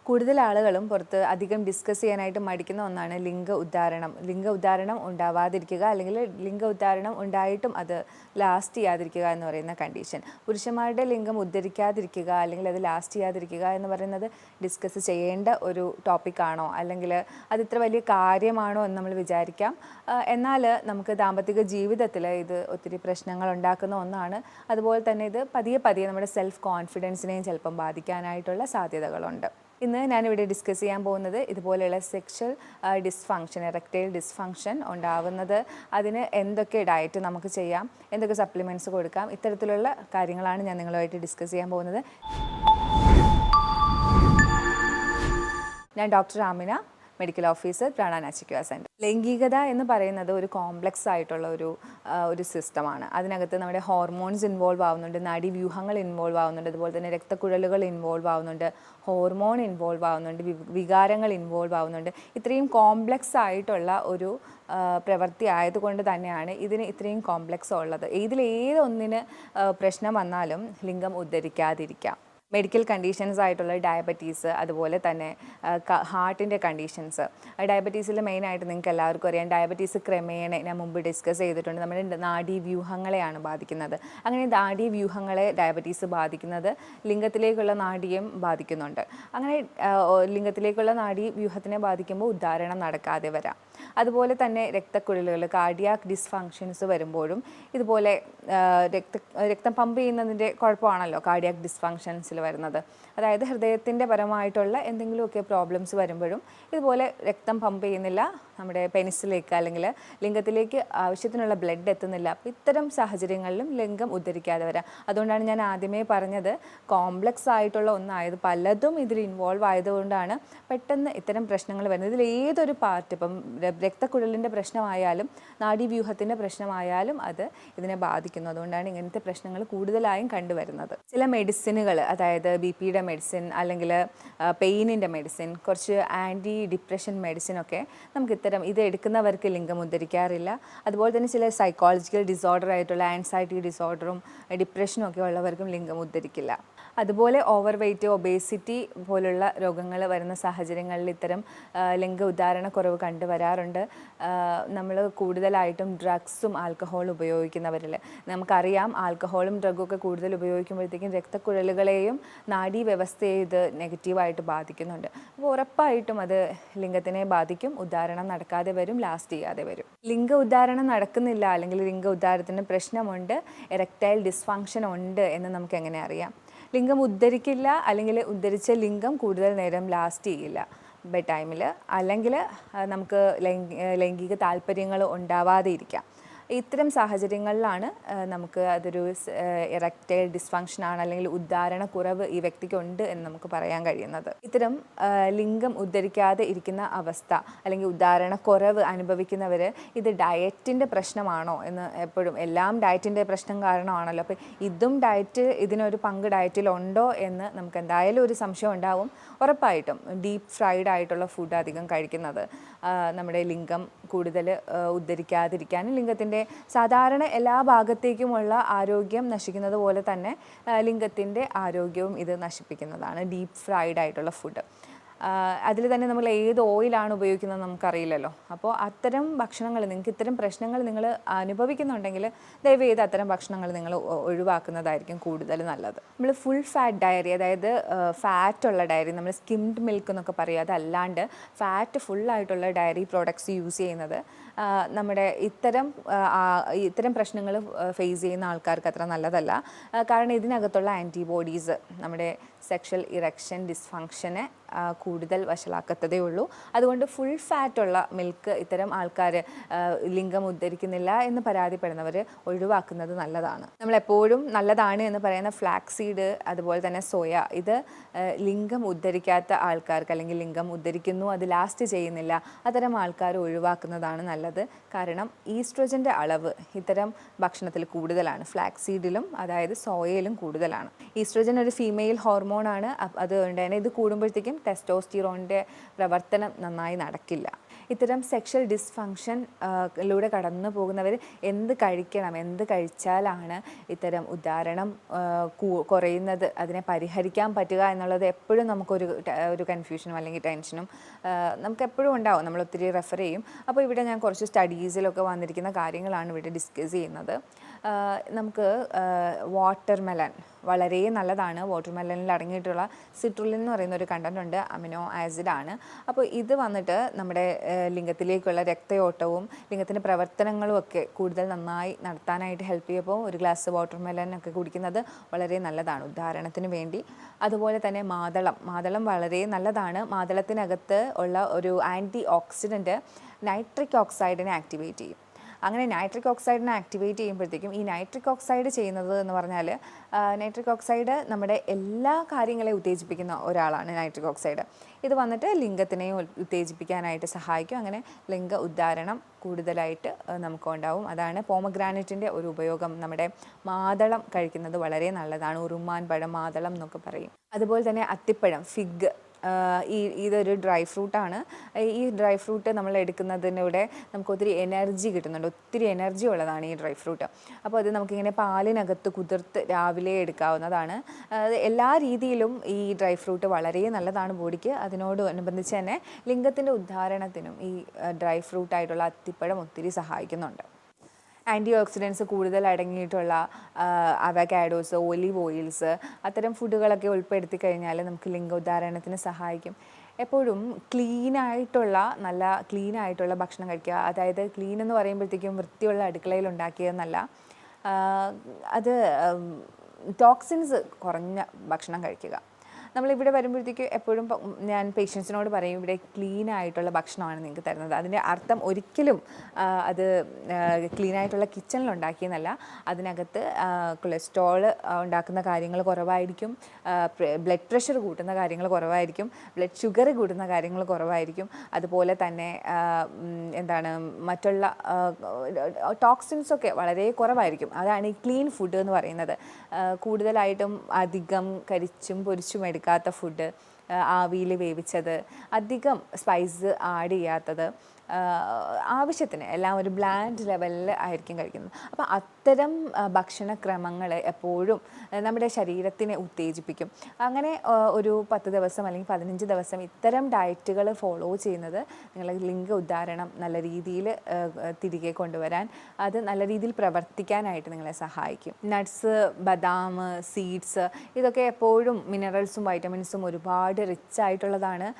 കൂടുതൽ ആളുകളും പുറത്ത് അധികം ഡിസ്കസ് ചെയ്യാനായിട്ട് മടിക്കുന്ന ഒന്നാണ് ലിംഗ ഉദ്ധാരണം. ലിംഗ ഉദ്ധാരണം ഉണ്ടാവാതിരിക്കുക, അല്ലെങ്കിൽ ലിംഗ ഉദ്ധാരണം ഉണ്ടായിട്ടും അത് ലാസ്റ്റ് ചെയ്യാതിരിക്കുക എന്ന് പറയുന്ന കണ്ടീഷൻ. പുരുഷന്മാരുടെ ലിംഗം ഉദ്ധരിക്കാതിരിക്കുക അല്ലെങ്കിൽ അത് ലാസ്റ്റ് ചെയ്യാതിരിക്കുക എന്ന് പറയുന്നത് ഡിസ്കസ് ചെയ്യേണ്ട ഒരു ടോപ്പിക്കാണോ, അല്ലെങ്കിൽ അത് ഇത്ര വലിയ കാര്യമാണോ എന്ന് നമ്മൾ വിചാരിക്കാം. എന്നാൽ നമുക്ക് ദാമ്പത്തിക ജീവിതത്തിൽ ഇത് ഒത്തിരി പ്രശ്നങ്ങൾ ഉണ്ടാക്കുന്ന ഒന്നാണ്. അതുപോലെ തന്നെ ഇത് പതിയെ പതിയെ നമ്മുടെ സെൽഫ് കോൺഫിഡൻസിനെയും ചിലപ്പം ബാധിക്കാനായിട്ടുള്ള സാധ്യതകളുണ്ട്. ഇന്ന് ഞാനിവിടെ ഡിസ്കസ് ചെയ്യാൻ പോകുന്നത് ഇതുപോലെയുള്ള സെക്ഷൽ ഡിസ്ഫങ്ഷൻ, എറക്ടൈൽ ഡിസ്ഫങ്ഷൻ ഉണ്ടാവുന്നത് അതിന് എന്തൊക്കെ ഡയറ്റ് നമുക്ക് ചെയ്യാം, എന്തൊക്കെ സപ്ലിമെൻറ്റ്സ് കൊടുക്കാം, ഇത്തരത്തിലുള്ള കാര്യങ്ങളാണ് ഞാൻ നിങ്ങളുമായിട്ട് ഡിസ്കസ് ചെയ്യാൻ പോകുന്നത്. ഞാൻ ഡോക്ടർ ആമിന, മെഡിക്കൽ ഓഫീസർ, പ്രാണ നാച്ചുക്യൂർ സെൻറ്റർ. ലൈംഗികത എന്ന് പറയുന്നത് ഒരു കോംപ്ലക്സ് ആയിട്ടുള്ള ഒരു സിസ്റ്റമാണ്. അതിനകത്ത് നമ്മുടെ ഹോർമോൺസ് ഇൻവോൾവ് ആവുന്നുണ്ട്, നാഡീവ്യൂഹങ്ങൾ ഇൻവോൾവ് ആവുന്നുണ്ട്, അതുപോലെ തന്നെ രക്തക്കുഴലുകൾ ഇൻവോൾവ് ആവുന്നുണ്ട്, ഹോർമോൺ ഇൻവോൾവ് ആവുന്നുണ്ട്, വികാരങ്ങൾ ഇൻവോൾവ് ആവുന്നുണ്ട്. ഇത്രയും കോംപ്ലക്സ് ആയിട്ടുള്ള ഒരു പ്രവൃത്തി ആയതുകൊണ്ട് തന്നെയാണ് ഇതിന് ഇത്രയും കോംപ്ലക്സ് ഉള്ളത്. ഇതിലേതൊന്നിന് പ്രശ്നം വന്നാലും ലിംഗം ഉദ്ധരിക്കാതിരിക്കാം. മെഡിക്കൽ കണ്ടീഷൻസ് ആയിട്ടുള്ള ഡയബറ്റീസ്, അതുപോലെ തന്നെ ഹാർട്ടിൻ്റെ കണ്ടീഷൻസ്. ഡയബറ്റീസിൽ മെയിനായിട്ട് നിങ്ങൾക്ക് എല്ലാവർക്കും അറിയാം, ഡയബറ്റീസ് ക്രമേണ ഞാൻ മുമ്പ് ഡിസ്കസ് ചെയ്തിട്ടുണ്ട്, നമ്മുടെ നാഡീവ്യൂഹങ്ങളെയാണ് ബാധിക്കുന്നത്. അങ്ങനെ നാഡീവ്യൂഹങ്ങളെ ഡയബറ്റീസ് ബാധിക്കുന്നത് ലിംഗത്തിലേക്കുള്ള നാഡിയും ബാധിക്കുന്നുണ്ട്. അങ്ങനെ ലിംഗത്തിലേക്കുള്ള നാഡീവ്യൂഹത്തിനെ ബാധിക്കുമ്പോൾ ഉദ്ധാരണം നടക്കാതെ വരാം. അതുപോലെ തന്നെ രക്തക്കുഴലുകൾ, കാർഡിയാക് ഡിസ്ഫങ്ഷൻസ് വരുമ്പോഴും ഇതുപോലെ രക്തം പമ്പ് ചെയ്യുന്നതിൻ്റെ കുഴപ്പമാണല്ലോ കാർഡിയാക് ഡിസ്ഫങ്ഷൻസിൽ വരുന്നത്. അതായത് ഹൃദയത്തിൻ്റെ പരമായിട്ടുള്ള എന്തെങ്കിലുമൊക്കെ പ്രോബ്ലംസ് വരുമ്പോഴും ഇതുപോലെ രക്തം പമ്പ് ചെയ്യുന്നില്ല നമ്മുടെ പെനിസിലേക്ക്, അല്ലെങ്കിൽ ലിംഗത്തിലേക്ക് ആവശ്യത്തിനുള്ള ബ്ലഡ് എത്തുന്നില്ല. അപ്പോൾ ഇത്തരം സാഹചര്യങ്ങളിലും ലിംഗം ഉദ്ധരിക്കാതെ വരാം. അതുകൊണ്ടാണ് ഞാൻ ആദ്യമേ പറഞ്ഞത് കോംപ്ലക്സ് ആയിട്ടുള്ള ഒന്നായത് പലതും ഇതിൽ ഇൻവോൾവ് ആയതുകൊണ്ടാണ് പെട്ടെന്ന് ഇത്തരം പ്രശ്നങ്ങൾ വരുന്നത്. ഇതിൽ ഏതൊരു പാർട്ട്, ഇപ്പം രക്തക്കുഴലിൻ്റെ പ്രശ്നമായാലും നാഡീവ്യൂഹത്തിൻ്റെ പ്രശ്നമായാലും അത് ഇതിനെ ബാധിക്കുന്നു. അതുകൊണ്ടാണ് ഇങ്ങനത്തെ പ്രശ്നങ്ങൾ കൂടുതലായും കണ്ടുവരുന്നത്. ചില മെഡിസിനുകൾ, അതായത് BP-യുടെ മെഡിസിൻ, അല്ലെങ്കിൽ പെയിനിൻ്റെ മെഡിസിൻ, കുറച്ച് ആൻറ്റി ഡിപ്രഷൻ മെഡിസിനൊക്കെ നമുക്ക് ഇത് എടുക്കുന്നവർക്ക് ലിംഗം ഉദ്ധരിക്കാറില്ല. അതുപോലെ തന്നെ ചില സൈക്കോളജിക്കൽ ഡിസോർഡർ ആയിട്ടുള്ള ആൻസൈറ്റി ഡിസോർഡറും ഡിപ്രഷനും ഒക്കെ ഉള്ളവർക്കും ലിംഗം ഉദ്ധരിക്കില്ല. അതുപോലെ ഓവർ വെയ്റ്റ്, ഒബേസിറ്റി പോലുള്ള രോഗങ്ങൾ വരുന്ന സാഹചര്യങ്ങളിൽ ഇത്തരം ലിംഗ ഉദ്ധാരണക്കുറവ് കണ്ടുവരാറുണ്ട്. നമ്മൾ കൂടുതലായിട്ടും ഡ്രഗ്സും ആൽക്കഹോളും ഉപയോഗിക്കുന്നവരിൽ നമുക്കറിയാം, ആൽക്കഹോളും ഡ്രഗും ഒക്കെ കൂടുതൽ ഉപയോഗിക്കുമ്പോഴത്തേക്കും രക്തക്കുഴലുകളെയും നാഡീവ്യവസ്ഥയെ ഇത് നെഗറ്റീവായിട്ട് ബാധിക്കുന്നുണ്ട്. അപ്പോൾ ഉറപ്പായിട്ടും അത് ലിംഗത്തിനെ ബാധിക്കും, ഉദ്ധാരണം നടക്കാതെ വരും, ലാസ്റ്റ് ചെയ്യാതെ വരും. ലിംഗ ഉദ്ധാരണം നടക്കുന്നില്ല, അല്ലെങ്കിൽ ലിംഗ ഉദ്ധാരത്തിന് പ്രശ്നമുണ്ട്, എറക്ടൈൽ ഡിസ്ഫങ്ഷൻ ഉണ്ട് എന്ന് നമുക്ക് എങ്ങനെ അറിയാം? ലിംഗം ഉദ്ധരിക്കില്ല, അല്ലെങ്കിൽ ഉദ്ധരിച്ച ലിംഗം കൂടുതൽ നേരം ലാസ്റ്റ് ചെയ്യില്ല ബെഡ് ടൈമിൽ, അല്ലെങ്കിൽ നമുക്ക് ലൈംഗിക താല്പര്യങ്ങൾ ഉണ്ടാവാതെ ഇരിക്കാം. ഇത്തരം സാഹചര്യങ്ങളിലാണ് നമുക്ക് അതൊരു എറക്ടൈൽ ഡിസ്ഫങ്ഷൻ ആണ്, അല്ലെങ്കിൽ ഉദ്ധാരണക്കുറവ് ഈ വ്യക്തിക്കുണ്ട് എന്ന് നമുക്ക് പറയാൻ കഴിയുന്നത്. ഇത്തരം ലിംഗം ഉദ്ധരിക്കാതെ ഇരിക്കുന്ന അവസ്ഥ, അല്ലെങ്കിൽ ഉദ്ധാരണക്കുറവ് അനുഭവിക്കുന്നവർ ഇത് ഡയറ്റിൻ്റെ പ്രശ്നമാണോ എന്ന് എപ്പോഴും, എല്ലാം ഡയറ്റിൻ്റെ പ്രശ്നം കാരണമാണല്ലോ, അപ്പോൾ ഇതിനൊരു പങ്ക് ഡയറ്റിലുണ്ടോ എന്ന് നമുക്ക് എന്തായാലും ഒരു സംശയം ഉണ്ടാവും. ഉറപ്പായിട്ടും ഡീപ്പ് ഫ്രൈഡ് ആയിട്ടുള്ള ഫുഡ് അധികം കഴിക്കുന്നത് നമ്മുടെ ലിംഗം കൂടുതൽ ഉദ്ധരിക്കാതിരിക്കാനും ലിംഗത്തിൻ്റെ സാധാരണ എല്ലാ ഭാഗത്തേക്കുമുള്ള ആരോഗ്യം നശിക്കുന്നത് പോലെ തന്നെ ലിംഗത്തിൻ്റെ ആരോഗ്യവും ഇത് നശിപ്പിക്കുന്നതാണ് ഡീപ്പ് ഫ്രൈഡ് ആയിട്ടുള്ള ഫുഡ്. അതിൽ തന്നെ നമ്മൾ ഏത് ഓയിലാണ് ഉപയോഗിക്കുന്നത് നമുക്കറിയില്ലല്ലോ. അപ്പോൾ അത്തരം ഭക്ഷണങ്ങൾ, നിങ്ങൾക്ക് ഇത്തരം പ്രശ്നങ്ങൾ നിങ്ങൾ അനുഭവിക്കുന്നുണ്ടെങ്കിൽ ദയവ് ചെയ്ത് അത്തരം ഭക്ഷണങ്ങൾ നിങ്ങൾ ഒഴിവാക്കുന്നതായിരിക്കും കൂടുതൽ നല്ലത്. നമ്മൾ ഫുൾ ഫാറ്റ് ഡയറി, അതായത് ഫാറ്റുള്ള ഡയറി, നമ്മൾ സ്കിംഡ് മിൽക്ക് എന്നൊക്കെ പറയും, അതല്ലാണ്ട് ഫാറ്റ് ഫുള്ളായിട്ടുള്ള ഡയറി പ്രോഡക്ട്സ് യൂസ് ചെയ്യുന്നത് നമ്മുടെ ഇത്തരം പ്രശ്നങ്ങൾ ഫേസ് ചെയ്യുന്ന ആൾക്കാർക്ക് അത്ര നല്ലതല്ല. കാരണം ഇതിനകത്തുള്ള ആൻറ്റിബോഡീസ് നമ്മുടെ സെക്ഷൽ ഇറക്ഷൻ ഡിസ്ഫങ്ഷനെ കൂടുതൽ വഷളാക്കത്തതേ ഉള്ളൂ. അതുകൊണ്ട് ഫുൾ ഫാറ്റുള്ള മിൽക്ക് ഇത്തരം ആൾക്കാർ ലിംഗം ഉദ്ധരിക്കുന്നില്ല എന്ന് പരാതിപ്പെടുന്നവർ ഒഴിവാക്കുന്നത് നല്ലതാണ്. നമ്മളെപ്പോഴും നല്ലതാണ് എന്ന് പറയുന്ന ഫ്ലാക്സ് സീഡ്, അതുപോലെ തന്നെ സോയ, ഇത് ലിംഗം ഉദ്ധരിക്കാത്ത ആൾക്കാർക്ക്, അല്ലെങ്കിൽ ലിംഗം ഉദ്ധരിക്കുന്നു അത് ലാസ്റ്റ് ചെയ്യുന്നില്ല, അത്തരം ആൾക്കാർ ഒഴിവാക്കുന്നതാണ് നല്ലത്. കാരണം ഈസ്ട്രോജൻ്റെ അളവ് ഇത്തരം ഭക്ഷണത്തിൽ കൂടുതലാണ്, ഫ്ലാക്സ് സീഡിലും അതായത് സോയയിലും കൂടുതലാണ്. ഈസ്ട്രോജൻ ഒരു ഫീമെയിൽ ഹോർമോണാണ്. അതുകൊണ്ട് തന്നെ ഇത് കൂടുമ്പോഴത്തേക്കും ടെസ്റ്റോസ്റ്റിറോണിൻ്റെ പ്രവർത്തനം നന്നായി നടക്കില്ല. ഇത്തരം സെക്ഷൽ ഡിസ്ഫങ്ഷൻ ലൂടെ കടന്നു പോകുന്നവർ എന്ത് കഴിക്കണം, എന്ത് കഴിച്ചാലാണ് ഇത്തരം ഉദാഹരണം കുറയുന്നത്, അതിനെ പരിഹരിക്കാൻ പറ്റുക എന്നുള്ളത് എപ്പോഴും ഒരു കൺഫ്യൂഷനും അല്ലെങ്കിൽ ടെൻഷനും നമുക്ക് എപ്പോഴും ഉണ്ടാവും. നമ്മൾ ഒത്തിരി റെഫർ ചെയ്യും. അപ്പോൾ ഇവിടെ ഞാൻ കുറച്ച് സ്റ്റഡീസിലൊക്കെ വന്നിരിക്കുന്ന കാര്യങ്ങളാണ് ഇവിടെ ഡിസ്കസ് ചെയ്യുന്നത്. നമുക്ക് വാട്ടർമെലൺ വളരെ നല്ലതാണ്. വാട്ടർമെലണിൽ അടങ്ങിയിട്ടുള്ള സിട്രുലിൻ എന്ന് പറയുന്ന ഒരു കണ്ടന്റ് ഉണ്ട്, അമിനോ ആസിഡാണ്. അപ്പോൾ ഇത് വന്നിട്ട് നമ്മുടെ ലിംഗത്തിലേക്കുള്ള രക്തയോട്ടവും ലിംഗത്തിൻ്റെ പ്രവർത്തനങ്ങളും ഒക്കെ കൂടുതൽ നന്നായി നടത്താനായിട്ട് ഹെൽപ്പ് ചെയ്യുമ്പോൾ ഒരു ഗ്ലാസ് വാട്ടർമെലൺ ഒക്കെ കുടിക്കുന്നത് വളരെ നല്ലതാണ് ഉദാഹരണത്തിന് വേണ്ടി. അതുപോലെ തന്നെ മാതളം വളരെ നല്ലതാണ്. മാതളത്തിനകത്ത് ഉള്ള ഒരു ആൻറ്റി ഓക്സിഡൻറ്റ് നൈട്രിക് ഓക്സൈഡിനെ ആക്ടിവേറ്റ് ചെയ്യും. അങ്ങനെ നൈട്രിക് ഓക്സൈഡിനെ ആക്ടിവേറ്റ് ചെയ്യുമ്പോഴത്തേക്കും ഈ നൈട്രിക് ഓക്സൈഡ് ചെയ്യുന്നത് എന്ന് പറഞ്ഞാൽ നൈട്രിക് ഓക്സൈഡ് നമ്മുടെ എല്ലാ കാര്യങ്ങളെയും ഉത്തേജിപ്പിക്കുന്ന ഒരാളാണ് നൈട്രിക് ഓക്സൈഡ്. ഇത് വന്നിട്ട് ലിംഗത്തിനെയും ഉത്തേജിപ്പിക്കാനായിട്ട് സഹായിക്കും. അങ്ങനെ ലിംഗ ഉദ്ധാരണം കൂടുതലായിട്ട് നമുക്ക് ഉണ്ടാവും. അതാണ് പോമഗ്രാനൈറ്റിൻ്റെ ഒരു ഉപയോഗം. നമ്മുടെ മാതളം കഴിക്കുന്നത് വളരെ നല്ലതാണ്. ഉറുമാൻ പഴം, മാതളം എന്നൊക്കെ പറയും. അതുപോലെ തന്നെ അത്തിപ്പഴം, ഫിഗ്, ഇതൊരു ഡ്രൈ ഫ്രൂട്ടാണ്. ഈ ഡ്രൈ ഫ്രൂട്ട് നമ്മൾ എടുക്കുന്നതിലൂടെ നമുക്ക് ഒത്തിരി എനർജി കിട്ടുന്നുണ്ട്. ഒത്തിരി എനർജി ഉള്ളതാണ് ഈ ഡ്രൈ ഫ്രൂട്ട്. അപ്പോൾ അത് നമുക്കിങ്ങനെ പാലിനകത്ത് കുതിർത്ത് രാവിലെ എടുക്കാവുന്നതാണ്. എല്ലാ രീതിയിലും ഈ ഡ്രൈ ഫ്രൂട്ട് വളരെ നല്ലതാണ് ബോഡിക്ക്. അതിനോടനുബന്ധിച്ച് തന്നെ ലിംഗത്തിൻ്റെ ഉദ്ധാരണത്തിനും ഈ ഡ്രൈ ഫ്രൂട്ടായിട്ടുള്ള അത്തിപ്പഴം ഒത്തിരി സഹായിക്കുന്നുണ്ട്. ആൻറ്റി ഓക്സിഡൻസ് കൂടുതൽ അടങ്ങിയിട്ടുള്ള അവക്കാഡോസ്, ഒലിവ് ഓയിൽസ്, അത്തരം ഫുഡുകളൊക്കെ ഉൾപ്പെടുത്തി കഴിഞ്ഞാൽ നമുക്ക് ലിംഗ ഉദ്ധാരണത്തിന് സഹായിക്കും. എപ്പോഴും നല്ല ക്ലീനായിട്ടുള്ള ഭക്ഷണം കഴിക്കുക. അതായത് ക്ലീൻ എന്ന് പറയുമ്പോഴത്തേക്കും വൃത്തിയുള്ള അടുക്കളയിൽ ഉണ്ടാക്കിയതെന്നല്ല, അത് ടോക്സിൻസ് കുറഞ്ഞ ഭക്ഷണം കഴിക്കുക. നമ്മളിവിടെ വരുമ്പോഴത്തേക്ക് എപ്പോഴും ഞാൻ പേഷ്യൻസിനോട് പറയും, ഇവിടെ ക്ലീൻ ആയിട്ടുള്ള ഭക്ഷണമാണ് നിങ്ങൾക്ക് തരുന്നത്. അതിൻ്റെ അർത്ഥം ഒരിക്കലും അത് ക്ലീൻ ആയിട്ടുള്ള കിച്ചണിൽ ഉണ്ടാക്കിയെന്നല്ല. അതിനകത്ത് കൊളസ്ട്രോൾ ഉണ്ടാക്കുന്ന കാര്യങ്ങൾ കുറവായിരിക്കും, ബ്ലഡ് പ്രഷർ കൂട്ടുന്ന കാര്യങ്ങൾ കുറവായിരിക്കും, ബ്ലഡ് ഷുഗർ കൂട്ടുന്ന കാര്യങ്ങൾ കുറവായിരിക്കും. അതുപോലെ തന്നെ മറ്റുള്ള ടോക്സിൻസൊക്കെ വളരെ കുറവായിരിക്കും. അതാണ് ഈ ക്ലീൻ ഫുഡ് എന്ന് പറയുന്നത്. കൂടുതലായിട്ടും അധികം കരിച്ചും പൊരിച്ചും എടുക്കാത്ത ഫുഡ്, ആവിയിൽ വേവിച്ചത്, അധികം സ്പൈസ് ആഡ് ചെയ്യാത്തത്, ആവശ്യത്തിന് എല്ലാം ഒരു ബ്ലാൻഡ് ലെവലിൽ ആയിരിക്കും കഴിക്കുന്നത്. അപ്പോൾ അത്തരം ഭക്ഷണക്രമങ്ങൾ എപ്പോഴും നമ്മുടെ ശരീരത്തിനെ ഉത്തേജിപ്പിക്കും. അങ്ങനെ ഒരു 10 ദിവസം അല്ലെങ്കിൽ 15 ദിവസം ഇത്തരം ഡയറ്റുകൾ ഫോളോ ചെയ്യുന്നത് നിങ്ങളുടെ ലിംഗ ഉദ്ധാരണം നല്ല രീതിയിൽ തിരികെ കൊണ്ടുവരാൻ, അത് നല്ല രീതിയിൽ പ്രവർത്തിക്കാനായിട്ട് നിങ്ങളെ സഹായിക്കും. നട്ട്സ്, ബദാം, സീഡ്സ്, ഇതൊക്കെ എപ്പോഴും മിനറൽസും വൈറ്റമിൻസും ഒരുപാട് റിച്ച് ആയിട്ടുള്ളതാണ്.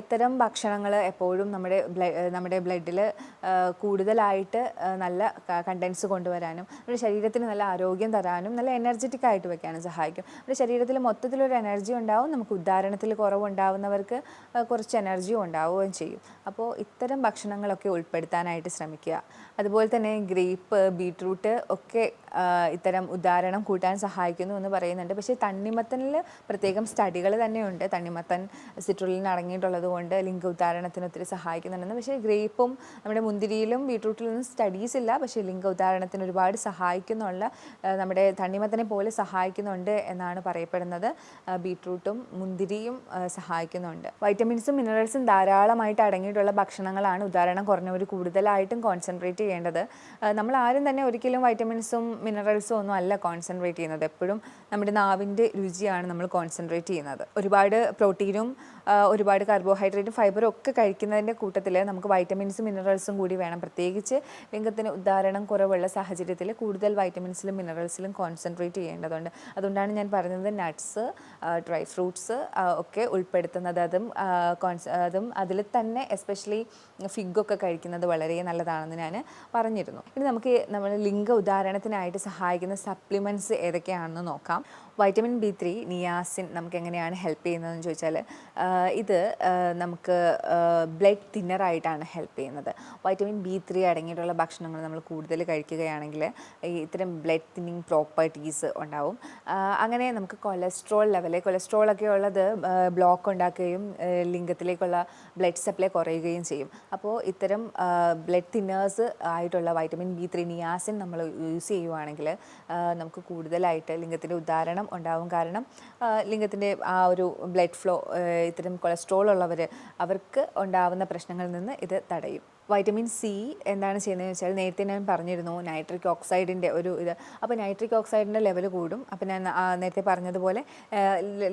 ഇത്തരം ഭക്ഷണങ്ങൾ എപ്പോഴും നമ്മുടെ ബ്ലഡിൽ കൂടുതലായിട്ട് നല്ല കണ്ടൻസ് കൊണ്ടുവരാനും നമ്മുടെ ശരീരത്തിന് നല്ല ആരോഗ്യം തരാനും നല്ല എനർജറ്റിക് ആയിട്ട് വെക്കാനും സഹായിക്കും. നമ്മുടെ ശരീരത്തിൽ മൊത്തത്തിലൊരു എനർജി ഉണ്ടാവും. നമുക്ക് ഉദ്ധാരണത്തിൽ കുറവുണ്ടാവുന്നവർക്ക് കുറച്ച് എനർജിയും ഉണ്ടാവുകയും ചെയ്യും. അപ്പോൾ ഇത്തരം ഭക്ഷണങ്ങളൊക്കെ ഉൾപ്പെടുത്താനായിട്ട് ശ്രമിക്കുക. അതുപോലെ തന്നെ ഗ്രേപ്പ്, ബീട്രൂട്ട് ഒക്കെ ഇത്തരം ഉദ്ധാരണം കൂട്ടാൻ സഹായിക്കുന്നു എന്ന് പറയുന്നുണ്ട്. പക്ഷേ തണ്ണിമത്തനിൽ പ്രത്യേകം സ്റ്റഡികൾ തന്നെയുണ്ട്. തണ്ണിമത്തൻ സിട്രുലിൻ അടങ്ങിയിട്ടുള്ളത് കൊണ്ട് ലിംഗ ഉദ്ധാരണത്തിന് ഒത്തിരി സഹായിക്കുന്നുണ്ടെന്ന്. പക്ഷേ ഗ്രേപ്പും നമ്മുടെ മുന്തിരിയിലും ബീട്രൂട്ടിലൊന്നും സ്റ്റഡീസ് ഇല്ല. പക്ഷേ ലിംഗ ഉദ്ധാരണത്തിന് ഒരുപാട് സഹായിക്കുന്നുള്ള, നമ്മുടെ തണ്ണിമത്തനെ പോലെ സഹായിക്കുന്നുണ്ട് എന്നാണ് പറയപ്പെടുന്നത്. ബീട്രൂട്ടും മുന്തിരിയും സഹായിക്കുന്നുണ്ട്. വൈറ്റമിൻസും മിനറൽസും ധാരാളമായിട്ട് അടങ്ങിയിട്ടുള്ള ഭക്ഷണങ്ങളാണ് ഉദാഹരണം കുറഞ്ഞവർ കൂടുതലായിട്ടും കോൺസെൻട്രേറ്റ് ചെയ്യേണ്ടത്. നമ്മൾ ആരും തന്നെ ഒരിക്കലും വൈറ്റമിൻസും മിനറൽസും ഒന്നും അല്ല കോൺസെൻട്രേറ്റ് ചെയ്യുന്നത്. എപ്പോഴും നമ്മുടെ നാവിൻ്റെ രുചിയാണ് നമ്മൾ കോൺസെൻട്രേറ്റ് ചെയ്യുന്നത്. ഒരുപാട് പ്രോട്ടീനും ഒരുപാട് കാർബോഹൈഡ്രേറ്റും ഫൈബറും ഒക്കെ കഴിക്കുന്നതിൻ്റെ കൂട്ടത്തിൽ നമുക്ക് വൈറ്റമിൻസും മിനറൽസും കൂടി വേണം. പ്രത്യേകിച്ച് ലിംഗത്തിന് ഉദ്ധാരണം കുറവുള്ള സാഹചര്യത്തിൽ കൂടുതൽ വൈറ്റമിൻസിലും മിനറൽസിലും കോൺസെൻട്രേറ്റ് ചെയ്യേണ്ടതുണ്ട്. അതുകൊണ്ടാണ് ഞാൻ പറഞ്ഞത് നട്ട്സ്, ഡ്രൈ ഫ്രൂട്ട്സ് ഒക്കെ ഉൾപ്പെടുത്തുന്നത്. അതും അതിൽ തന്നെ എസ്പെഷ്യലി ഫിഗൊക്കെ കഴിക്കുന്നത് വളരെ നല്ലതാണെന്ന് ഞാൻ പറഞ്ഞിരുന്നു. ഇനി നമുക്ക് നമ്മൾ ലിംഗ ഉദ്ധാരണത്തിനായിട്ട് സഹായിക്കുന്ന സപ്ലിമെൻറ്റ്സ് ഏതൊക്കെയാണെന്ന് നോക്കാം. വൈറ്റമിൻ B3, നിയാസിൻ നമുക്ക് എങ്ങനെയാണ് ഹെൽപ്പ് ചെയ്യുന്നതെന്ന് ചോദിച്ചാൽ, ഇത് നമുക്ക് ബ്ലഡ് തിന്നറായിട്ടാണ് ഹെൽപ്പ് ചെയ്യുന്നത്. വൈറ്റമിൻ B3 അടങ്ങിയിട്ടുള്ള ഭക്ഷണങ്ങൾ നമ്മൾ കൂടുതൽ കഴിക്കുകയാണെങ്കിൽ ഇത്തരം ബ്ലഡ് തിന്നിങ് പ്രോപ്പർട്ടീസ് ഉണ്ടാവും. അങ്ങനെ നമുക്ക് കൊളസ്ട്രോളൊക്കെ ഉള്ളത് ബ്ലോക്ക് ഉണ്ടാക്കുകയും ലിംഗത്തിലേക്കുള്ള ബ്ലഡ് സപ്ലൈ കുറയുകയും ചെയ്യും. അപ്പോൾ ഇത്തരം ബ്ലഡ് തിന്നേഴ്സ് ആയിട്ടുള്ള വൈറ്റമിൻ B3, നിയാസിൻ നമ്മൾ യൂസ് ചെയ്യുവാണെങ്കിൽ നമുക്ക് കൂടുതലായിട്ട് ലിംഗത്തിൻ്റെ ഉദ്ധാരണം ഉണ്ടാവും. കാരണം ലിംഗത്തിൻ്റെ ആ ഒരു ബ്ലഡ് ഫ്ലോ, ഇത്തരം കൊളസ്ട്രോൾ ഉള്ളവർ അവർക്ക് ഉണ്ടാവുന്ന പ്രശ്നങ്ങളിൽ നിന്ന് ഇത് തടയും. വൈറ്റമിൻ സി എന്താണ് ചെയ്യുന്നതെന്ന് വെച്ചാൽ നേരത്തെ ഞാൻ പറഞ്ഞിരുന്നു നൈട്രിക് ഓക്സൈഡിൻ്റെ ഒരു ഇത്. അപ്പോൾ നൈട്രിക് ഓക്സൈഡിൻ്റെ ലെവൽ കൂടും. അപ്പോൾ ഞാൻ നേരത്തെ പറഞ്ഞതുപോലെ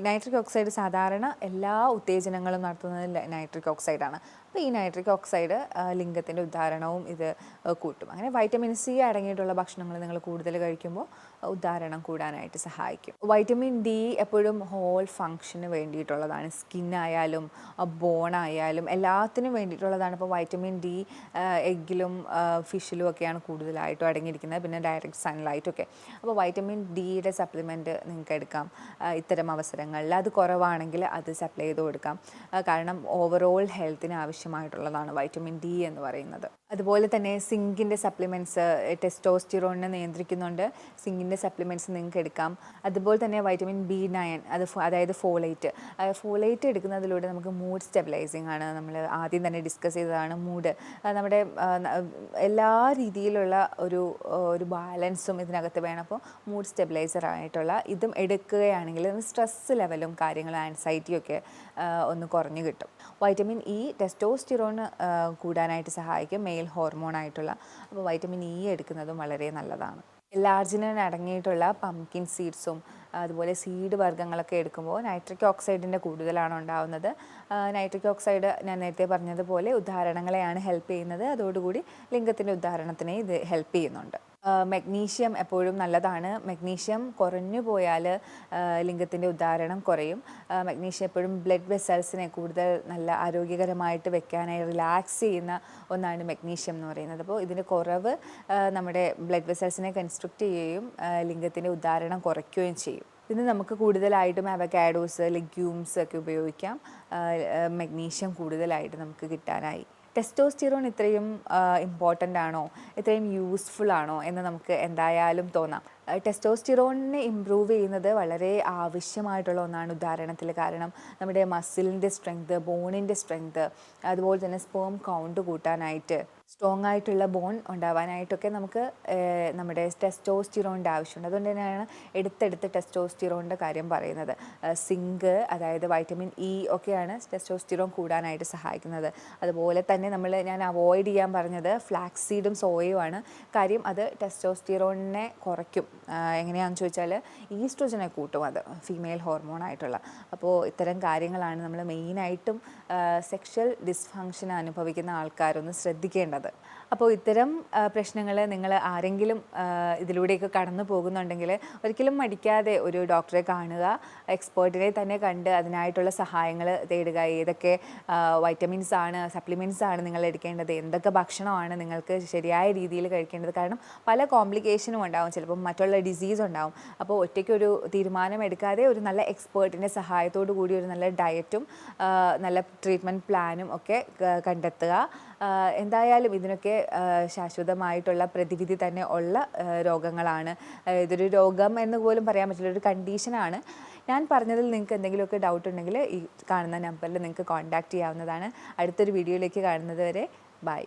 നൈട്രിക് ഓക്സൈഡ് സാധാരണ എല്ലാ ഉത്തേജനങ്ങളും നടത്തുന്നത് നൈട്രിക് ഓക്സൈഡാണ്. അപ്പോൾ ഈ നൈട്രിക് ഓക്സൈഡ് ലിംഗത്തിൻ്റെ ഉദ്ധാരണവും ഇത് കൂട്ടും. അങ്ങനെ വൈറ്റമിൻ സി അടങ്ങിയിട്ടുള്ള ഭക്ഷണങ്ങൾ നിങ്ങൾ കൂടുതൽ കഴിക്കുമ്പോൾ ഉദ്ധാരണം കൂടാനായിട്ട് സഹായിക്കും. വൈറ്റമിൻ ഡി എപ്പോഴും ഹോൾ ഫങ്ഷന് വേണ്ടിയിട്ടുള്ളതാണ്. സ്കിന്നായാലും ബോണായാലും എല്ലാത്തിനും വേണ്ടിയിട്ടുള്ളതാണ്. ഇപ്പോൾ വൈറ്റമിൻ ഡി എഗ്ഗിലും ഫിഷിലും ഒക്കെയാണ് കൂടുതലായിട്ടും അടങ്ങിയിരിക്കുന്നത്, പിന്നെ ഡയറക്റ്റ് സൺലൈറ്റൊക്കെ. അപ്പോൾ വൈറ്റമിൻ ഡിയുടെ സപ്ലിമെൻറ്റ് നിങ്ങൾക്ക് എടുക്കാം ഇത്തരം അവസരങ്ങളിൽ. അത് കുറവാണെങ്കിൽ അത് സപ്ലൈ ചെയ്ത് കൊടുക്കാം. കാരണം ഓവറോൾ ഹെൽത്തിന് ആവശ്യമായിട്ടുള്ളതാണ് വൈറ്റമിൻ ഡി എന്ന് പറയുന്നത്. അതുപോലെ തന്നെ സിങ്കിൻ്റെ സപ്ലിമെൻറ്റ്സ് ടെസ്റ്റോസ്റ്റിറോണിനെ നിയന്ത്രിക്കുന്നുണ്ട്. സിങ്കിൻ്റെ സപ്ലിമെൻറ്റ്സ് നിങ്ങൾക്ക് എടുക്കാം. അതുപോലെ തന്നെ വൈറ്റമിൻ B9 അതായത് ഫോളേറ്റ് എടുക്കുന്നതിലൂടെ നമുക്ക് മൂഡ് സ്റ്റെബിലൈസിങ് ആണ്. നമ്മൾ ആദ്യം തന്നെ ഡിസ്കസ് ചെയ്തതാണ് മൂഡ്. നമ്മുടെ എല്ലാ രീതിയിലുള്ള ഒരു ബാലൻസും ഇതിനകത്ത് വേണം. അപ്പോൾ മൂഡ് സ്റ്റെബിലൈസർ ആയിട്ടുള്ള ഇതും എടുക്കുകയാണെങ്കിൽ സ്ട്രെസ് ലെവലും കാര്യങ്ങളും ആൻസൈറ്റിയൊക്കെ ഒന്ന് കുറഞ്ഞു കിട്ടും. വൈറ്റമിൻ ഇ ടെസ്റ്റോസ്റ്റിറോൺ കൂടാനായിട്ട് സഹായിക്കും, മെയിൽ ഹോർമോൺ ആയിട്ടുള്ള. അപ്പോൾ വൈറ്റമിൻ ഇ എടുക്കുന്നതും വളരെ നല്ലതാണ്. ലാർജിനിൻ അടങ്ങിയിട്ടുള്ള പംകിൻ സീഡ്സും അതുപോലെ സീഡ് വർഗ്ഗങ്ങളൊക്കെ എടുക്കുമ്പോൾ നൈട്രിക് ഓക്സൈഡിൻ്റെ കൂടുതലാണ് ഉണ്ടാകുന്നത്. നൈട്രിക് ഓക്സൈഡ് ഞാൻ നേരത്തെ പറഞ്ഞതുപോലെ ഉദ്ധാരണങ്ങളെയാണ് ഹെൽപ്പ് ചെയ്യുന്നത്. അതോടുകൂടി ലിംഗത്തിൻ്റെ ഉദ്ധാരണത്തിനെ ഇത് ഹെൽപ്പ് ചെയ്യുന്നുണ്ട്. മഗ്നീഷ്യം എപ്പോഴും നല്ലതാണ്. മഗ്നീഷ്യം കുറഞ്ഞു പോയാൽ ലിംഗത്തിൻ്റെ ഉദ്ധാരണം കുറയും. മഗ്നീഷ്യം എപ്പോഴും ബ്ലഡ് വെസൽസിനെ കൂടുതൽ നല്ല ആരോഗ്യകരമായിട്ട് വെക്കാനായി റിലാക്സ് ചെയ്യുന്ന ഒന്നാണ് മഗ്നീഷ്യം എന്ന് പറയുന്നത്. അപ്പോൾ ഇതിൻ്റെ കുറവ് നമ്മുടെ ബ്ലഡ് വെസൽസിനെ കൺസ്ട്രക്റ്റ് ചെയ്യുകയും ലിംഗത്തിൻ്റെ ഉദ്ധാരണം കുറയ്ക്കുകയും ചെയ്യും. ഇന്ന് നമുക്ക് കൂടുതലായിട്ടും അവക്കാഡോസ്, ലെഗ്യൂംസ് ഒക്കെ ഉപയോഗിക്കാം മഗ്നീഷ്യം കൂടുതലായിട്ട് നമുക്ക് കിട്ടാനായി. ടെസ്റ്റോസ്റ്റിറോൺ ഇത്രയും ഇമ്പോർട്ടൻ്റ് ആണോ, ഇത്രയും യൂസ്ഫുൾ ആണോ എന്ന് നമുക്ക് എന്തായാലും തോന്നാം. ടെസ്റ്റോസ്റ്റിറോണിനെ ഇമ്പ്രൂവ് ചെയ്യുന്നത് വളരെ ആവശ്യമായിട്ടുള്ള ഒന്നാണ് ഉദാഹരണത്തിൽ. കാരണം നമ്മുടെ മസിലിൻ്റെ സ്ട്രെങ്ത്, ബോണിൻ്റെ സ്ട്രെങ്ത്, അതുപോലെ തന്നെ സ്പേം കൗണ്ട് കൂട്ടാനായിട്ട്, സ്ട്രോങ് ആയിട്ടുള്ള ബോൺ ഉണ്ടാവാനായിട്ടൊക്കെ നമുക്ക് നമ്മുടെ ടെസ്റ്റോസ്റ്റിറോണിൻ്റെ ആവശ്യമുണ്ട്. അതുകൊണ്ട് തന്നെയാണ് എടുത്തെടുത്ത് ടെസ്റ്റോസ്റ്റിറോണിൻ്റെ കാര്യം പറയുന്നത്. സിങ്ക്, അതായത് വൈറ്റമിൻ ഇ ഒക്കെയാണ് ടെസ്റ്റോസ്റ്റിറോൺ കൂടാനായിട്ട് സഹായിക്കുന്നത്. അതുപോലെ തന്നെ ഞാൻ അവോയ്ഡ് ചെയ്യാൻ പറഞ്ഞത് ഫ്ലാക്സ് സീഡും സോയയുമാണ്. കാര്യം അത് ടെസ്റ്റോസ്റ്റിറോണിനെ കുറയ്ക്കും. എങ്ങനെയാണെന്ന് ചോദിച്ചാൽ ഈസ്ട്രോജനെ കൂട്ടും, അത് ഫീമെയിൽ ഹോർമോൺ ആയിട്ടുള്ള. അപ്പോൾ ഇത്തരം കാര്യങ്ങളാണ് നമ്മൾ മെയിനായിട്ടും സെക്ഷൽ ഡിസ്ഫങ്ഷൻ അനുഭവിക്കുന്ന ആൾക്കാരൊന്ന് ശ്രദ്ധിക്കേണ്ടത്. അപ്പോൾ ഇത്തരം പ്രശ്നങ്ങൾ നിങ്ങൾ ആരെങ്കിലും ഇതിലൂടെയൊക്കെ കടന്നു പോകുന്നുണ്ടെങ്കിൽ ഒരിക്കലും മടിക്കാതെ ഒരു ഡോക്ടറെ കാണുക, എക്സ്പേർട്ടിനെ തന്നെ കണ്ട് അതിനായിട്ടുള്ള സഹായങ്ങൾ തേടുക. ഏതൊക്കെ വൈറ്റമിൻസ് ആണ്, സപ്ലിമെൻറ്റ്സ് ആണ് നിങ്ങൾ എടുക്കേണ്ടത്, എന്തൊക്കെ ഭക്ഷണമാണ് നിങ്ങൾക്ക് ശരിയായ രീതിയിൽ കഴിക്കേണ്ടത്. കാരണം പല കോംപ്ലിക്കേഷനും ഉണ്ടാകും, ചിലപ്പം മറ്റുള്ള ഡിസീസ് ഉണ്ടാകും. അപ്പോൾ ഒറ്റയ്ക്കൊരു തീരുമാനം എടുക്കാതെ ഒരു നല്ല എക്സ്പേർട്ടിൻ്റെ സഹായത്തോടു കൂടി ഒരു നല്ല ഡയറ്റും നല്ല ട്രീറ്റ്മെൻറ്റ് പ്ലാനും ഒക്കെ കണ്ടെത്തുക. എന്തായാലും ഇതിനൊക്കെ ശാശ്വതമായിട്ടുള്ള പ്രതിവിധി തന്നെ ഉള്ള രോഗങ്ങളാണ്. ഇതൊരു രോഗം എന്ന് പോലും പറയാൻ പറ്റില്ല, ഒരു കണ്ടീഷനാണ്. ഞാൻ പറഞ്ഞതിൽ നിങ്ങൾക്ക് എന്തെങ്കിലുമൊക്കെ ഡൗട്ട് ഉണ്ടെങ്കിൽ ഈ കാണുന്ന നമ്പറിൽ നിങ്ങൾക്ക് കോൺടാക്റ്റ് ചെയ്യാവുന്നതാണ്. അടുത്തൊരു വീഡിയോയിലേക്ക് കാണുന്നത് വരെ ബൈ.